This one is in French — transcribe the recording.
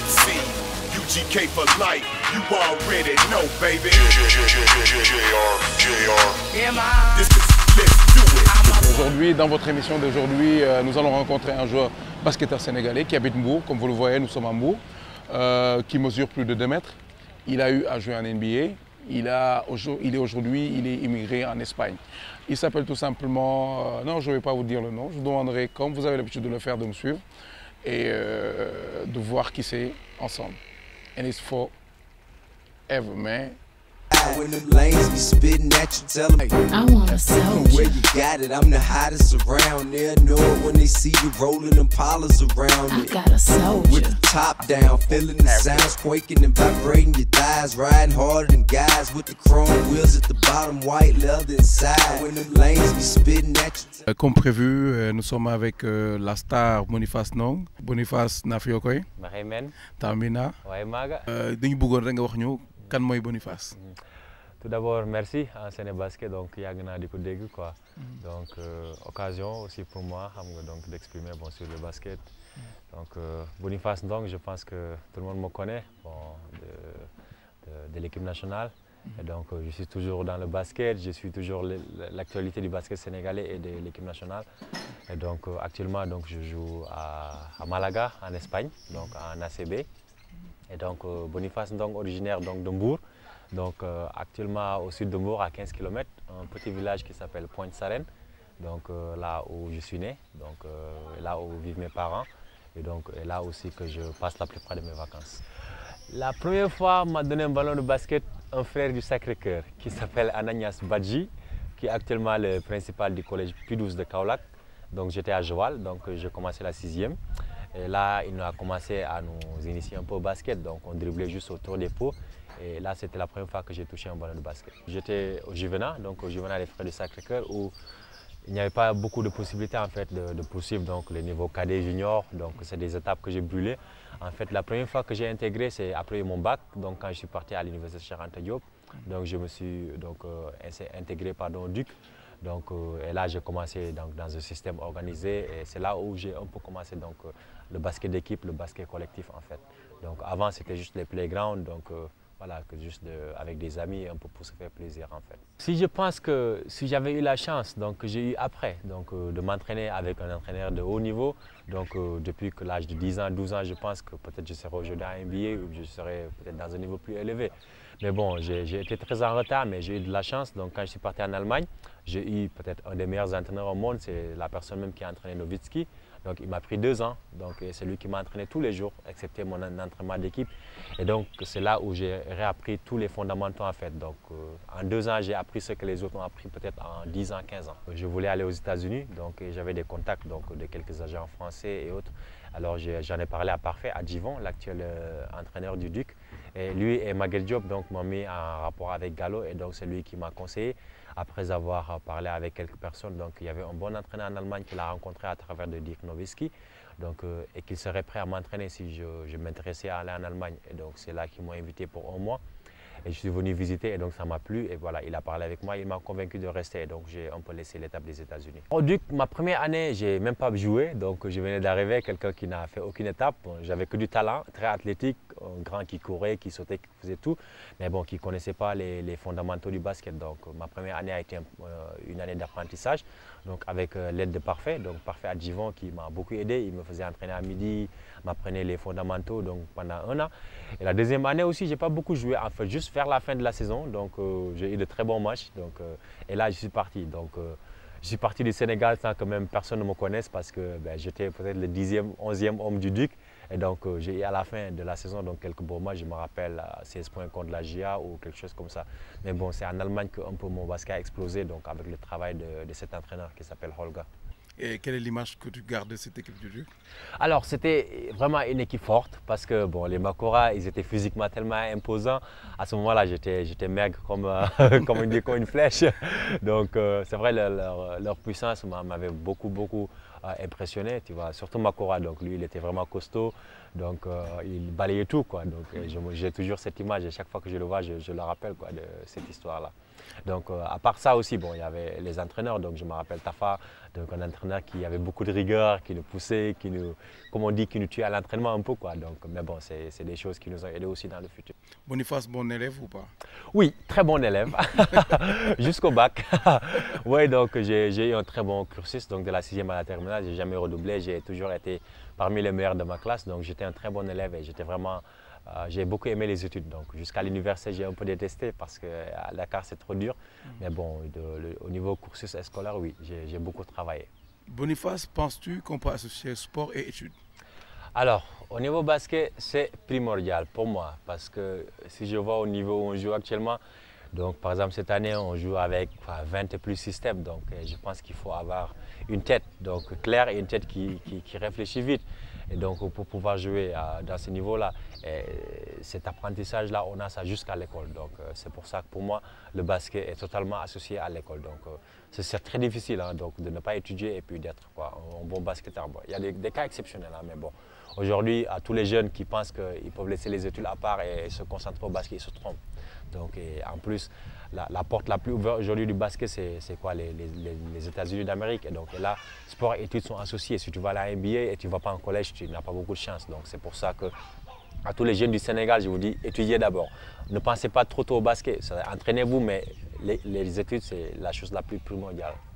MC, UGK for life, you already know, baby. Let's do it. Aujourd'hui, dans votre émission d'aujourd'hui, nous allons rencontrer un joueur basketteur sénégalais qui habite Mbour. Comme vous le voyez, nous sommes à Mbour, qui mesure plus de 2 mètres. Il a eu à jouer en NBA. Il est aujourd'hui immigré en Espagne. Il s'appelle tout simplement, non, je ne vais pas vous dire le nom, je vous demanderai, comme vous avez l'habitude de le faire, de me suivre et de voir qui c'est ensemble. And it's forever, man. When them lanes be spitting at you, tell them I want a soldier. where you got it. I'm the hottest around. They'll know it when they see you rolling them polars around I it. got a soldier. With the top down, feeling the sounds quaking and vibrating your thighs, riding harder than guys with the chrome wheels at the bottom, white leather inside. When them lanes be spitting at you. Comme prévu, nous sommes avec la star Boniface Ndong. Boniface Nafiokoy, Mahimen, Tamina. Maga. Dañu bëggoon rek nga wax ñu kan mooy Boniface. Tout d'abord, merci à Sénébasket, donc Yagna du Kodegu, quoi. Donc, occasion aussi pour moi donc, d'exprimer bon, sur le basket. Donc, Boniface Ndong, je pense que tout le monde me connaît bon, de l'équipe nationale. Et donc, je suis toujours dans le basket, je suis toujours l'actualité du basket sénégalais et de l'équipe nationale. Et donc, actuellement, donc, je joue à Malaga, en Espagne, donc en ACB. Et donc, Boniface Ndong, originaire donc, de Mbour. Donc, actuellement au sud de Mbour, à 15 km, un petit village qui s'appelle Pointe-Sarène. Donc, là où je suis né, donc, là où vivent mes parents. Et donc, là aussi que je passe la plupart de mes vacances. La première fois, on m'a donné un ballon de basket un frère du Sacré-Cœur qui s'appelle Ananias Badji, qui est actuellement le principal du collège P12 de Kaolack. Donc, j'étais à Joal, donc j'ai commencé la 6e. Et là, il a commencé à nous initier un peu au basket, donc on driblait juste autour des pots. Et là, c'était la première fois que j'ai touché un ballon de basket. J'étais au Juvenat, donc au Juvenat des Frères du Sacré-Cœur, où il n'y avait pas beaucoup de possibilités en fait, de poursuivre donc, le niveau cadet junior. Donc c'est des étapes que j'ai brûlées. En fait, la première fois que j'ai intégré, c'est après mon bac, donc quand je suis parti à l'université Cheikh Anta Diop. Donc je me suis donc, intégré au DUC. Donc, et là, j'ai commencé donc, dans un système organisé et c'est là où j'ai un peu commencé donc, le basket d'équipe, le basket collectif en fait. Donc avant, c'était juste les playgrounds, donc voilà, que juste avec des amis un peu pour se faire plaisir en fait. Si je pense que si j'avais eu la chance donc, que j'ai eu après donc, de m'entraîner avec un entraîneur de haut niveau, donc depuis que l'âge de 10 ans, 12 ans, je pense que peut-être je serais aujourd'hui à NBA ou je serais peut-être dans un niveau plus élevé. Mais bon, j'ai été très en retard, mais j'ai eu de la chance. Donc quand je suis parti en Allemagne, j'ai eu peut-être un des meilleurs entraîneurs au monde, c'est la personne même qui a entraîné Nowitzki. Donc il m'a pris 2 ans, donc c'est lui qui m'a entraîné tous les jours, excepté mon entraînement d'équipe. Et donc c'est là où j'ai réappris tous les fondamentaux en fait. Donc en 2 ans, j'ai appris ce que les autres ont appris peut-être en 10 ans, 15 ans. Je voulais aller aux États-Unis, donc j'avais des contacts donc, de quelques agents français et autres. Alors j'en ai parlé à Parfait, à Djivon, l'actuel entraîneur du Duc. Et lui et Maguel Diop m'ont mis en rapport avec Gallo et donc c'est lui qui m'a conseillé. Après avoir parlé avec quelques personnes, donc il y avait un bon entraîneur en Allemagne qu'il a rencontré à travers de Dirk Nowitzki, donc, et qu'il serait prêt à m'entraîner si je m'intéressais à aller en Allemagne. Et donc c'est là qu'ils m'ont invité pour 1 mois. Et je suis venu visiter et donc ça m'a plu. Et voilà, il a parlé avec moi, il m'a convaincu de rester. Et donc j'ai un peu laissé l'étape des États-Unis. Au Duc, ma première année, je n'ai même pas joué. Donc je venais d'arriver, quelqu'un qui n'a fait aucune étape. Bon, j'avais que du talent, très athlétique, un grand qui courait, qui sautait, qui faisait tout. Mais bon, qui ne connaissait pas les fondamentaux du basket. Donc ma première année a été une année d'apprentissage. Donc avec l'aide de Parfait. Donc Parfait à Djivon qui m'a beaucoup aidé. Il me faisait entraîner à midi, m'apprenait les fondamentaux donc, pendant 1 an. Et la deuxième année aussi, je n'ai pas beaucoup joué. En fait, juste vers la fin de la saison. Donc j'ai eu de très bons matchs. Donc, et là, je suis parti. Donc je suis parti du Sénégal sans que même personne ne me connaisse parce que ben, j'étais peut-être le 10e, 11e homme du Duc. Et donc j'ai eu à la fin de la saison donc, quelques beaux matchs. Je me rappelle 16 points contre la GIA ou quelque chose comme ça. Mais bon, c'est en Allemagne que un peu mon basket a explosé donc, avec le travail de cet entraîneur qui s'appelle Holger. Et quelle est l'image que tu gardes de cette équipe du Duc? Alors, c'était vraiment une équipe forte parce que bon, les Makora, ils étaient physiquement tellement imposants. À ce moment-là, j'étais maigre comme, comme une flèche. Donc, c'est vrai, leur puissance m'avait beaucoup impressionné. Tu vois. Surtout Makora, donc lui, il était vraiment costaud. Donc, il balayait tout. Quoi. Donc, j'ai toujours cette image et chaque fois que je le vois, je le rappelle quoi, de cette histoire-là. Donc à part ça aussi, bon, il y avait les entraîneurs, donc je me rappelle Tafa, donc un entraîneur qui avait beaucoup de rigueur, qui nous poussait, qui nous, comme on dit, qui nous tuait à l'entraînement un peu, quoi. Donc, mais bon, c'est des choses qui nous ont aidés aussi dans le futur. Boniface, bon élève ou pas? Oui, très bon élève, jusqu'au bac. Oui, donc j'ai eu un très bon cursus, donc de la 6e à la terminale, j'ai jamais redoublé, j'ai toujours été parmi les meilleurs de ma classe, donc j'étais un très bon élève et j'étais vraiment, j'ai beaucoup aimé les études. Donc jusqu'à l'université, j'ai un peu détesté parce qu'à Dakar c'est trop dur, mais bon, au niveau cursus scolaire, oui, j'ai beaucoup travaillé. Boniface, penses-tu qu'on peut associer sport et études? Alors, au niveau basket, c'est primordial pour moi parce que si je vois au niveau où on joue actuellement, donc par exemple cette année on joue avec 20 et plus systèmes, donc je pense qu'il faut avoir une tête donc claire et une tête qui réfléchit vite. Et donc pour pouvoir jouer dans ce niveau-là, cet apprentissage-là, on a ça jusqu'à l'école. Donc c'est pour ça que pour moi, le basket est totalement associé à l'école. Donc c'est très difficile hein, donc, de ne pas étudier et puis d'être un bon basketteur. Bon, il y a des cas exceptionnels, hein, mais bon, aujourd'hui, à tous les jeunes qui pensent qu'ils peuvent laisser les études à part et se concentrer au basket, ils se trompent. Donc, en plus, la porte la plus ouverte aujourd'hui du basket, c'est quoi? Les États-Unis d'Amérique. Et donc et là, sport et études sont associés. Si tu vas à la NBA et tu ne vas pas en collège, tu n'as pas beaucoup de chance. Donc c'est pour ça que à tous les jeunes du Sénégal, je vous dis, étudiez d'abord. Ne pensez pas trop tôt au basket. Entraînez-vous, mais les études, c'est la chose la plus primordiale.